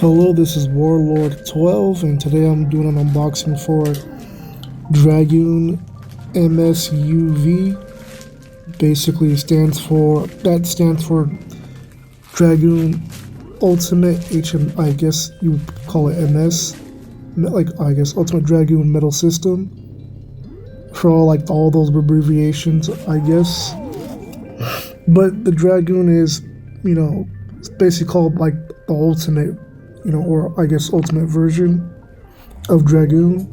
Hello, this is Warlord 12, and today I'm doing an unboxing for Dragoon MSUV. Basically, stands for Dragoon Ultimate HM. I guess you would call it MS, I guess Ultimate Dragoon Metal System. For all those abbreviations, I guess. But the Dragoon is, it's basically called like the Ultimate, or I guess Ultimate version of Dragoon.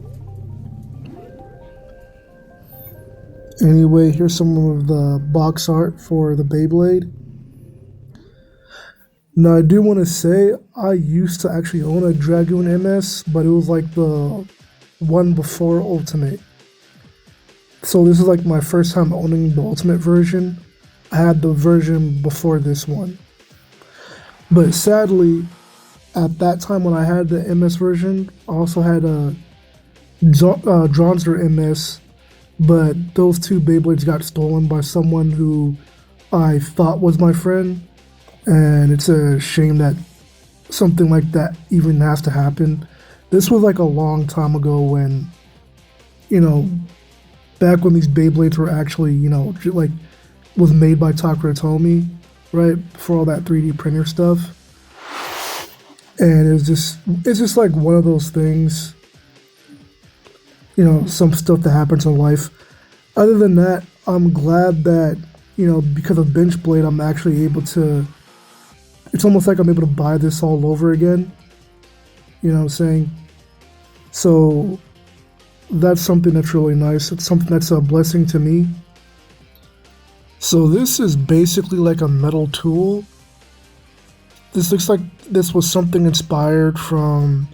Anyway, here's some of the box art for the Beyblade. Now, I do want to say I used to actually own a Dragoon MS, but it was like the one before Ultimate. So this is like my first time owning the Ultimate version. I had the version before this one. But sadly, at that time when I had the MS version, I also had a Dronzer MS, but those two Beyblades got stolen by someone who I thought was my friend, and it's a shame that something like that even has to happen. This was like a long time ago when, you know, back when these Beyblades were actually, like was made by Takara Tomy, right? Before all that 3D printer stuff. And it's just like one of those things, some stuff that happens in life. Other than that, I'm glad that, because of Bench Blade, I'm actually able to, it's almost like I'm able to buy this all over again. You know what I'm saying? So that's something that's really nice. It's something that's a blessing to me. So this is basically like a metal tool. This looks like this was something inspired from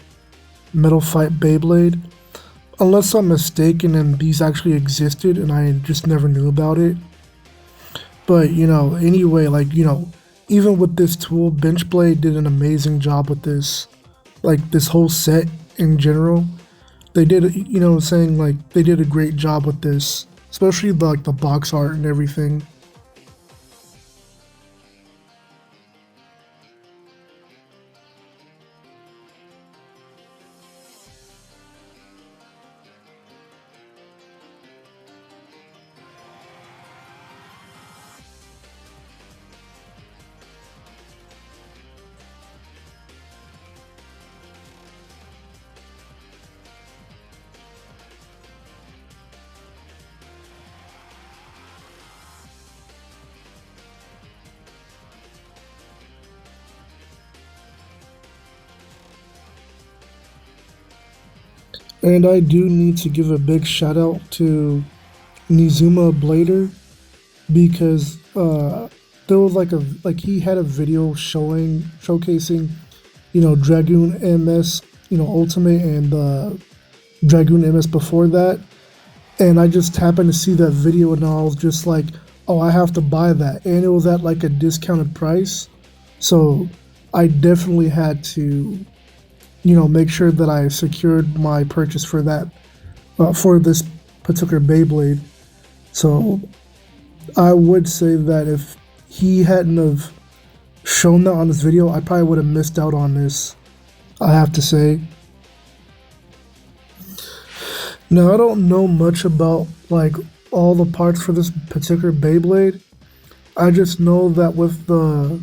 Metal Fight Beyblade. Unless I'm mistaken and these actually existed and I just never knew about it. But, anyway, even with this tool, Benchblade did an amazing job with this. Like, this whole set in general. They did, they did a great job with this. Especially, the box art and everything. And I do need to give a big shout out to Nizuma Blader because there was he had a video showcasing Dragoon MS Ultimate and Dragoon MS before that, and I just happened to see that video and I was just like, oh, I have to buy that, and it was at like a discounted price, so I definitely had to make sure that I secured my purchase for that, for this particular Beyblade. So I would say that if he hadn't have shown that on this video, I probably would have missed out on this, I have to say. Now, I don't know much about like all the parts for this particular Beyblade. I just know that with the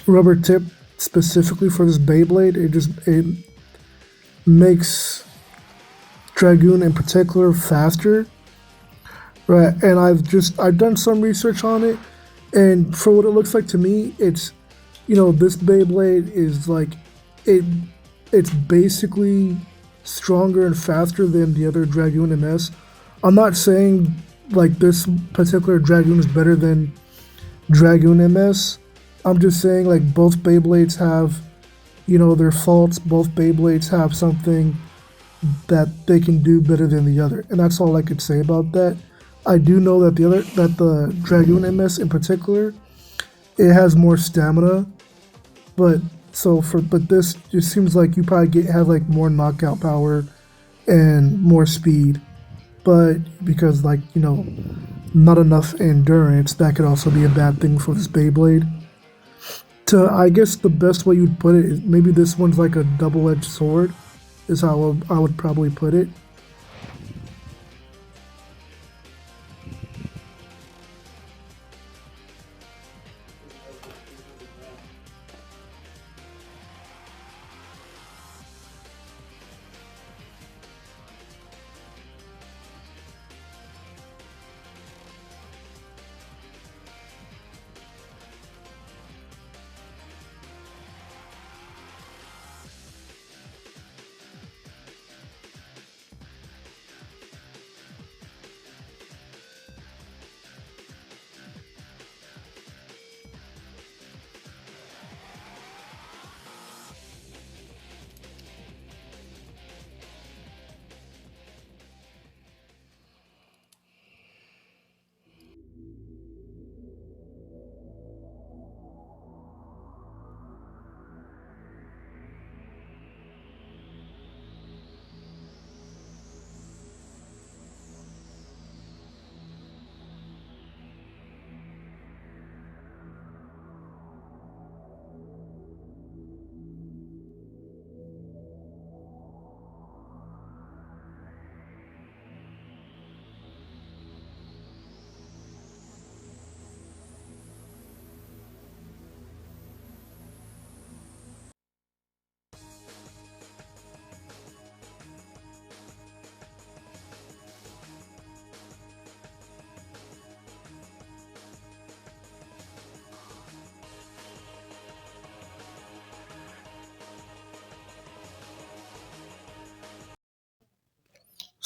rubber tip specifically for this Beyblade, it makes Dragoon in particular faster, right? And I've done some research on it, and for what it looks like to me, it's this Beyblade is like it's basically stronger and faster than the other Dragoon MS. I'm not saying like this particular Dragoon is better than Dragoon MS. I'm just saying like both Beyblades have, their faults. Both Beyblades have something that they can do better than the other, and that's all I could say about that. I do know that the Dragoon MS in particular, it has more stamina, but this just seems like you probably have like more knockout power and more speed, but because not enough endurance, that could also be a bad thing for this Beyblade. to I guess the best way you'd put it is maybe this one's like a double-edged sword, is how I would probably put it.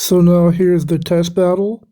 So now here's the test battle.